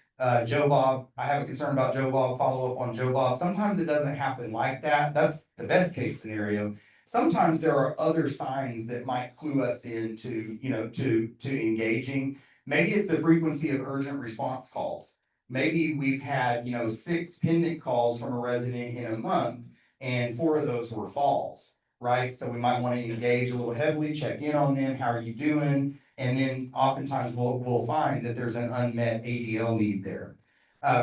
Joe Bob, I have a concern about Joe Bob, follow up on Joe Bob. Sometimes it doesn't happen like that. That's the best case scenario. Sometimes there are other signs that might clue us into, to engaging. Maybe it's the frequency of urgent response calls. Maybe we've had, 6 pending calls from a resident in a month and 4 of those were falls, right? So we might want to engage a little heavily, check in on them. How are you doing? And then oftentimes we'll find that there's an unmet ADL need there.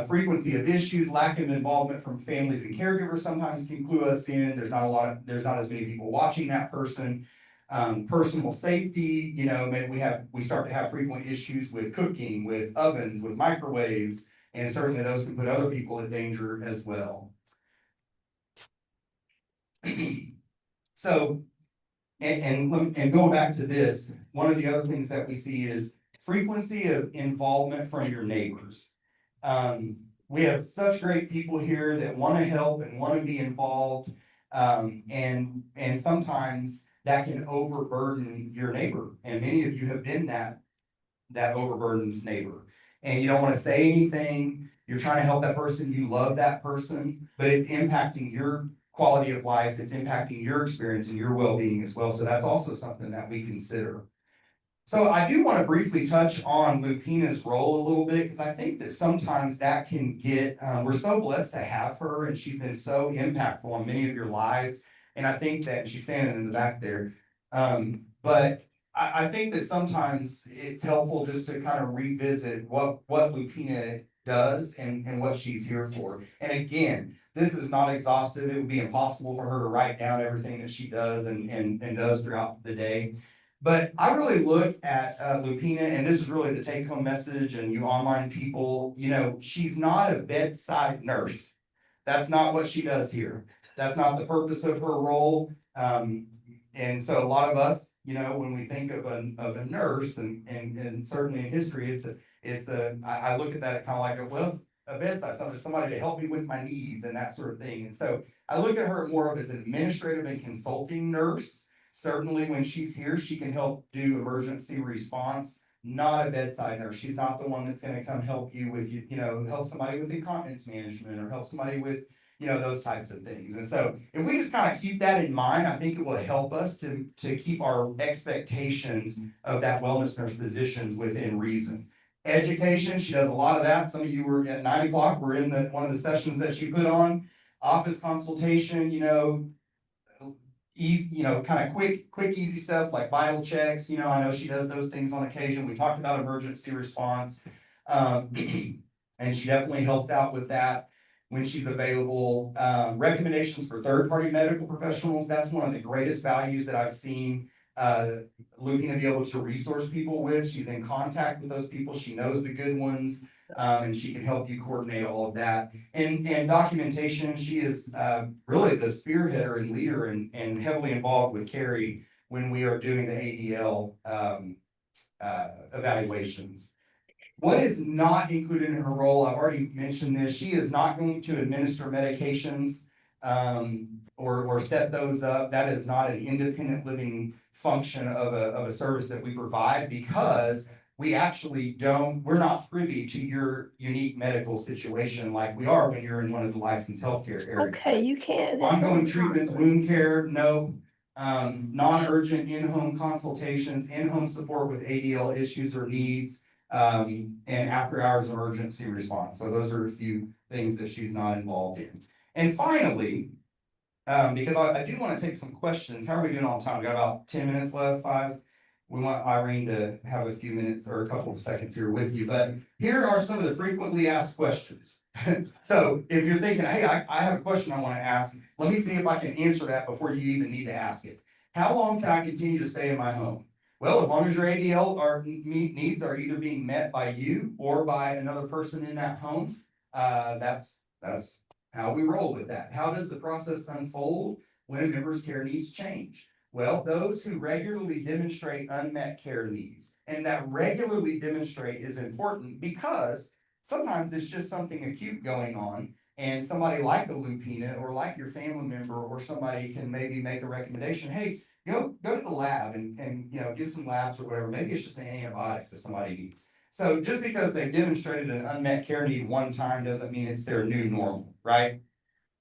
Frequency of issues, lack of involvement from families and caregivers sometimes can clue us in. There's not as many people watching that person. Personal safety, maybe we start to have frequent issues with cooking, with ovens, with microwaves, and certainly those can put other people in danger as well. So, and going back to this, one of the other things that we see is frequency of involvement from your neighbors. We have such great people here that want to help and want to be involved, and sometimes that can overburden your neighbor. And many of you have been that overburdened neighbor. And you don't want to say anything. You're trying to help that person. You love that person, but it's impacting your quality of life. It's impacting your experience and your well-being as well. So that's also something that we consider. So I do want to briefly touch on Lupina's role a little bit, because I think that sometimes that can get, we're so blessed to have her, and she's been so impactful on many of your lives. And I think that she's standing in the back there. But I think that sometimes it's helpful just to kind of revisit what Lupina does and what she's here for. And again, this is not exhaustive. It would be impossible for her to write down everything that she does and does throughout the day. But I really look at Lupina, and this is really the take-home message, and you online people, she's not a bedside nurse. That's not what she does here. That's not the purpose of her role. And so a lot of us, when we think of a nurse, and certainly in history, I look at that kind of like a bedside, somebody to help me with my needs and that sort of thing. And so I look at her more of as an administrative and consulting nurse. Certainly when she's here, she can help do emergency response, not a bedside nurse. She's not the one that's going to come help you with, help somebody with incontinence management or help somebody with, those types of things. And so if we just kind of keep that in mind, I think it will help us to keep our expectations of that wellness nurse positions within reason. Education, she does a lot of that. Some of you were at 9 o'clock, we're in one of the sessions that she put on. Office consultation, easy, kind of quick, easy stuff like vital checks. I know she does those things on occasion. We talked about emergency response. And she definitely helps out with that when she's available. Recommendations for third-party medical professionals, that's one of the greatest values that I've seen Lupina be able to resource people with. She's in contact with those people. She knows the good ones. And she can help you coordinate all of that. And documentation, she is really the spearheader and leader and heavily involved with Carrie when we are doing the ADL evaluations. What is not included in her role, I've already mentioned this, she is not going to administer medications or set those up. That is not an independent living function of a service that we provide, because we actually we're not privy to your unique medical situation like we are when you're in one of the licensed healthcare areas. Okay, you can't. Ongoing treatments, wound care, no. Non-urgent in-home consultations, in-home support with ADL issues or needs, and after hours emergency response. So those are a few things that she's not involved in. And finally, because I do want to take some questions. How are we doing on time? We got about 10 minutes left, 5. We want Irene to have a few minutes or a couple of seconds here with you, but here are some of the frequently asked questions. So if you're thinking, hey, I have a question I want to ask, let me see if I can answer that before you even need to ask it. How long can I continue to stay in my home? Well, as long as your ADL needs are either being met by you or by another person in that home, that's how we roll with that. How does the process unfold when a member's care needs change? Well, those who regularly demonstrate unmet care needs, and that regularly demonstrate is important because sometimes it's just something acute going on, and somebody like a Lupina or like your family member or somebody can maybe make a recommendation. Hey, go to the lab and give some labs or whatever. Maybe it's just an antibiotic that somebody needs. So just because they've demonstrated an unmet care need one time doesn't mean it's their new normal, right?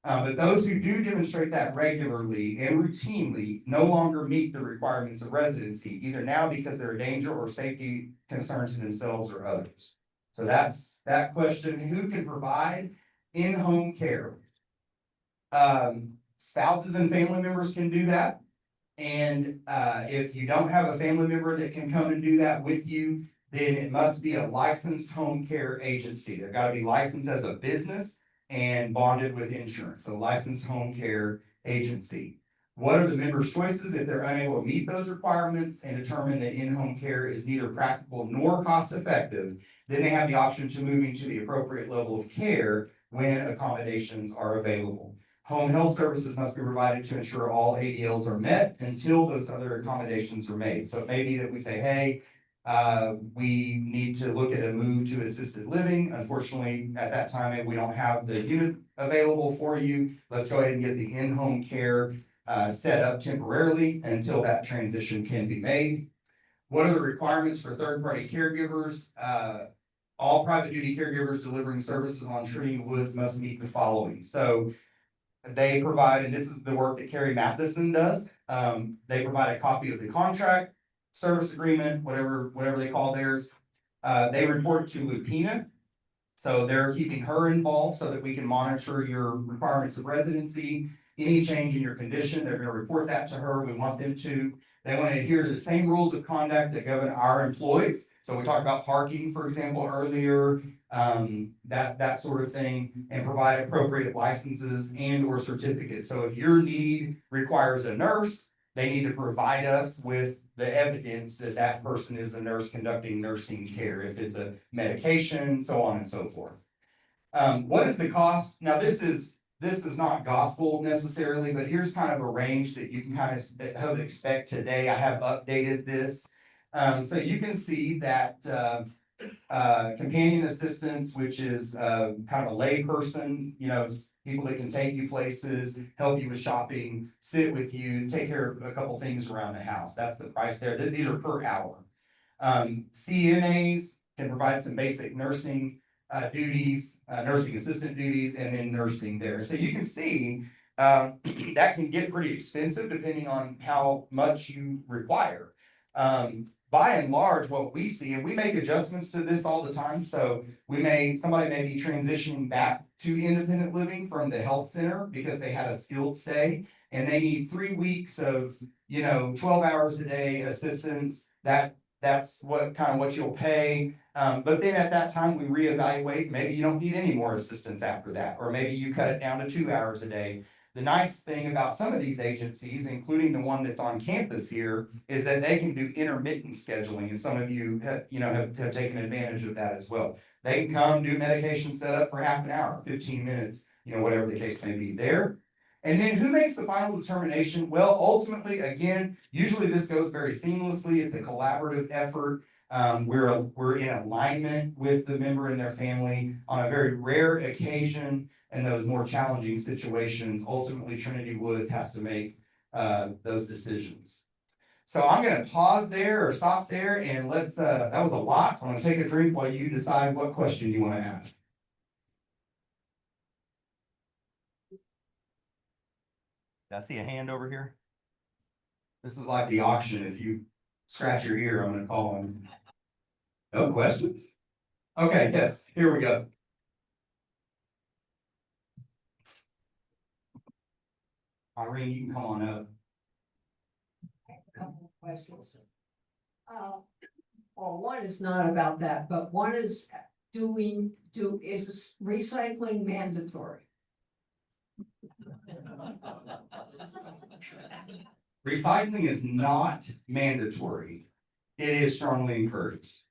But those who do demonstrate that regularly and routinely no longer meet the requirements of residency, either now because they're a danger or safety concerns to themselves or others. So that's that question. Who can provide in-home care? Spouses and family members can do that. And if you don't have a family member that can come and do that with you, then it must be a licensed home care agency. They've got to be licensed as a business and bonded with insurance, a licensed home care agency. What are the members' choices if they're unable to meet those requirements and determine that in-home care is neither practical nor cost-effective? Then they have the option to moving to the appropriate level of care when accommodations are available. Home health services must be provided to ensure all ADLs are met until those other accommodations are made. So it may be that we say, hey, we need to look at a move to assisted living. Unfortunately, at that time, we don't have the unit available for you. Let's go ahead and get the in-home care set up temporarily until that transition can be made. What are the requirements for third-party caregivers? All private duty caregivers delivering services on Trinity Woods must meet the following. So they provide, and this is the work that Carrie Matheson does. They provide a copy of the contract, service agreement, whatever they call theirs. They report to Lupina. So they're keeping her involved so that we can monitor your requirements of residency, any change in your condition. They're going to report that to her. We want them to. They want to adhere to the same rules of conduct that govern our employees. So we talked about parking, for example, earlier, that sort of thing, and provide appropriate licenses and or certificates. So if your need requires a nurse, they need to provide us with the evidence that that person is a nurse conducting nursing care, if it's a medication, so on and so forth. What is the cost? Now, this is not gospel necessarily, but here's kind of a range that you can kind of expect today. I have updated this. So you can see that companion assistance, which is kind of a lay person, people that can take you places, help you with shopping, sit with you, take care of a couple things around the house. That's the price there. These are per hour. CNAs can provide some basic nursing duties, nursing assistant duties, and then nursing there. So you can see that can get pretty expensive depending on how much you require. By and large, what we see, and we make adjustments to this all the time. So somebody may be transitioning back to independent living from the health center because they had a skilled stay. and they need 3 weeks of, 12 hours a day assistance, that's what you'll pay. But then at that time, we reevaluate, maybe you don't need any more assistance after that, or maybe you cut it down to 2 hours a day. The nice thing about some of these agencies, including the one that's on campus here, is that they can do intermittent scheduling, and some of you have taken advantage of that as well. They can come do medication setup for half an hour, 15 minutes, whatever the case may be there. And then who makes the final determination? Well, ultimately, again, usually this goes very seamlessly. It's a collaborative effort. We're in alignment with the member and their family. On a very rare occasion, and those more challenging situations, ultimately Trinity Woods has to make those decisions. So I'm gonna pause there or stop there, and let's, that was a lot. I'm gonna take a drink while you decide what question you wanna ask. Did I see a hand over here? This is like the auction. If you scratch your ear, I'm gonna call on. No questions? Okay, yes, here we go. Irene, you can come on up. Couple of questions. Well, one is not about that, but one is, is recycling mandatory? Recycling is not mandatory. It is strongly encouraged.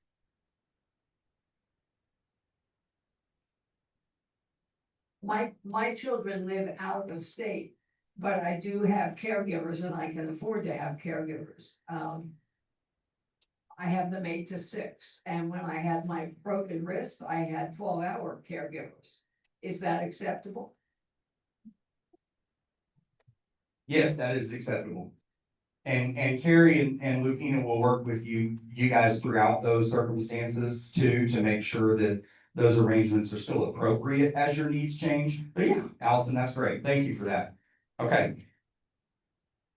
My children live out of state, but I do have caregivers and I can afford to have caregivers. I have them 8 to 6, and when I had my broken wrist, I had 12-hour caregivers. Is that acceptable? Yes, that is acceptable. And Carrie and Lupina will work with you guys throughout those circumstances too, to make sure that those arrangements are still appropriate as your needs change. But yeah, Allison, that's great. Thank you for that. Okay.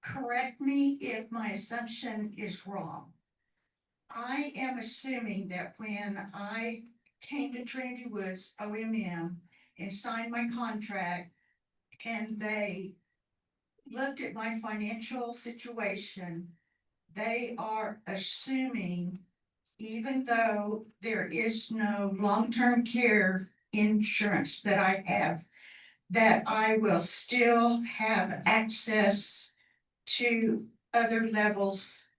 Correct me if my assumption is wrong. I am assuming that when I came to Trinity Woods OMM and signed my contract, and they looked at my financial situation, they are assuming, even though there is no long-term care insurance that I have, that I will still have access to other levels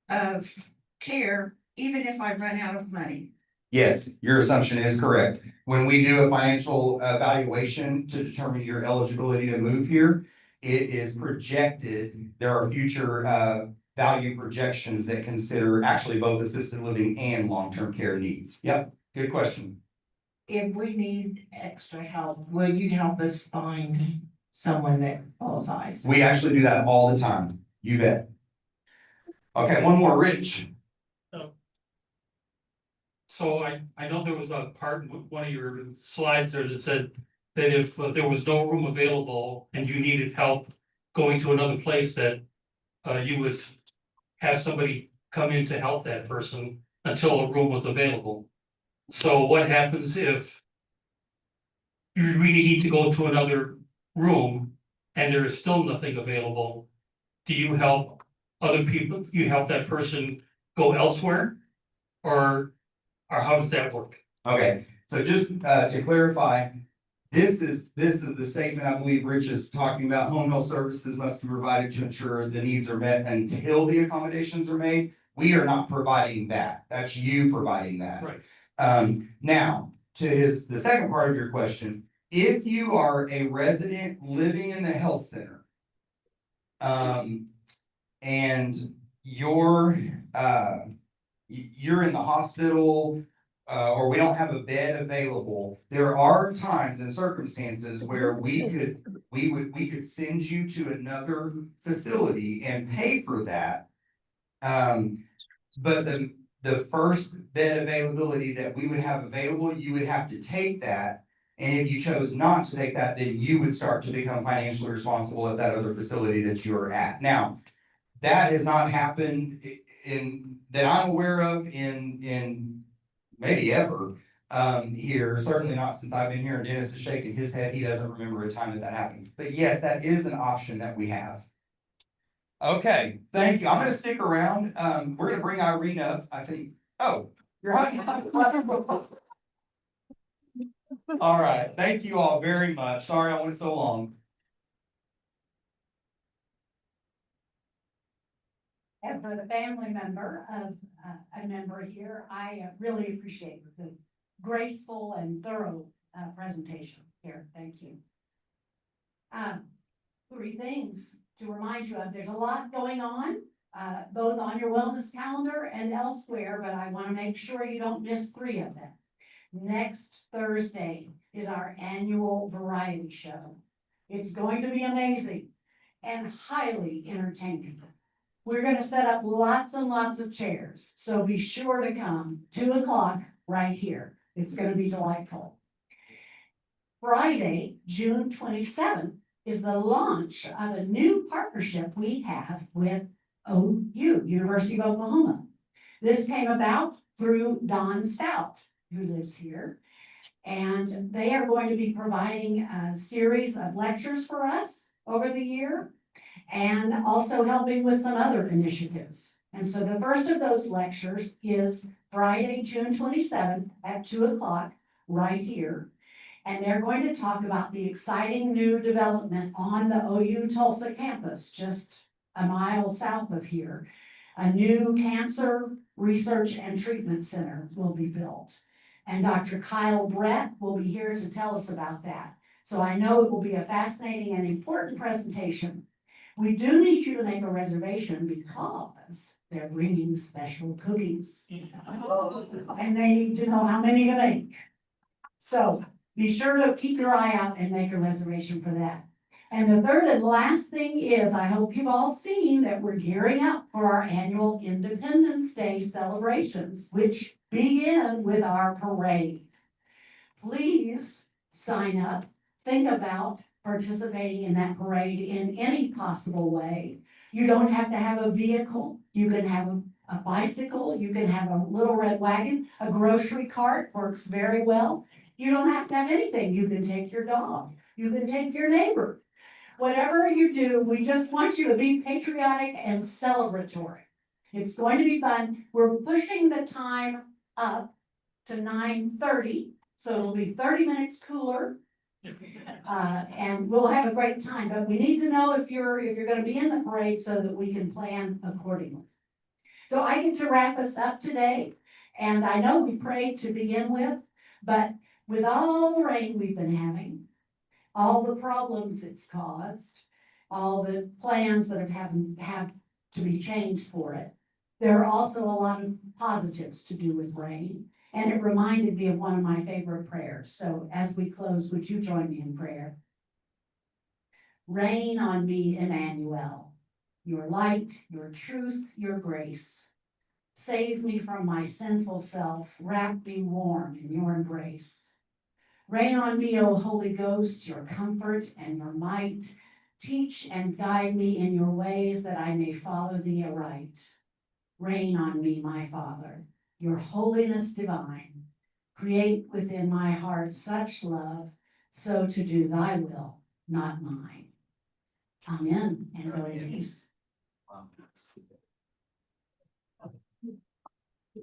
of care, even if I run out of money. Yes, your assumption is correct. When we do a financial evaluation to determine your eligibility to move here, it is projected. There are future value projections that consider actually both assisted living and long-term care needs. Yep, good question. If we need extra help, will you help us find someone that qualifies? We actually do that all the time. You bet. Okay, one more, Rich. So I know there was a part in one of your slides there that said that if there was no room available and you needed help going to another place, that you would have somebody come in to help that person until a room was available. So what happens if you really need to go to another room and there is still nothing available? Do you help other people? You help that person go elsewhere? Or how does that work? Okay, so just to clarify, this is the statement I believe Rich is talking about. Home health services must be provided to ensure the needs are met until the accommodations are made. We are not providing that. That's you providing that. Right. Now, to the second part of your question, if you are a resident living in the health center, and you're in the hospital, or we don't have a bed available, there are times and circumstances where we could send you to another facility and pay for that. But the first bed availability that we would have available, you would have to take that. And if you chose not to take that, then you would start to become financially responsible at that other facility that you are at. Now, that has not happened that I'm aware of in maybe ever. here, certainly not since I've been here. Dennis is shaking his head. He doesn't remember a time that happened. But yes, that is an option that we have. Okay, thank you. I'm gonna stick around. We're gonna bring Irene up, I think. Oh, you're on. All right, thank you all very much. Sorry I went so long. And for the family member of a member here, I really appreciate the graceful and thorough presentation here. Thank you. Three things to remind you of. There's a lot going on, both on your wellness calendar and elsewhere, but I want to make sure you don't miss three of them. Next Thursday is our annual variety show. It's going to be amazing and highly entertaining. We're gonna set up lots and lots of chairs, so be sure to come, 2 o'clock right here. It's gonna be delightful. Friday, June 27th, is the launch of a new partnership we have with OU, University of Oklahoma. This came about through Don Stout, who lives here. And they are going to be providing a series of lectures for us over the year, and also helping with some other initiatives. And so the first of those lectures is Friday, June 27th at 2 o'clock right here. And they're going to talk about the exciting new development on the OU Tulsa campus, just a mile south of here. A new cancer research and treatment center will be built. And Dr. Kyle Brett will be here to tell us about that. So I know it will be a fascinating and important presentation. We do need you to make a reservation because they're bringing special cookies. And they need to know how many to make. So be sure to keep your eye out and make a reservation for that. And the third and last thing is, I hope you've all seen that we're gearing up for our annual Independence Day celebrations, which begin with our parade. Please sign up, think about participating in that parade in any possible way. You don't have to have a vehicle. You can have a bicycle. You can have a little red wagon. A grocery cart works very well. You don't have to have anything. You can take your dog. You can take your neighbor. Whatever you do, we just want you to be patriotic and celebratory. It's going to be fun. We're pushing the time up to 9:30, so it'll be 30 minutes cooler. And we'll have a great time, but we need to know if you're gonna be in the parade so that we can plan accordingly. So I get to wrap us up today, and I know we prayed to begin with, but with all the rain we've been having, all the problems it's caused, all the plans that have to be changed for it, there are also a lot of positives to do with rain. And it reminded me of one of my favorite prayers. So as we close, would you join me in prayer? Rain on me, Emmanuel, your light, your truth, your grace. Save me from my sinful self, wrap me warm in your embrace. Rain on me, O Holy Ghost, your comfort and your might. Teach and guide me in your ways that I may follow thee aright. Rain on me, my Father, your holiness divine. Create within my heart such love, so to do thy will, not mine. Amen, and go in peace.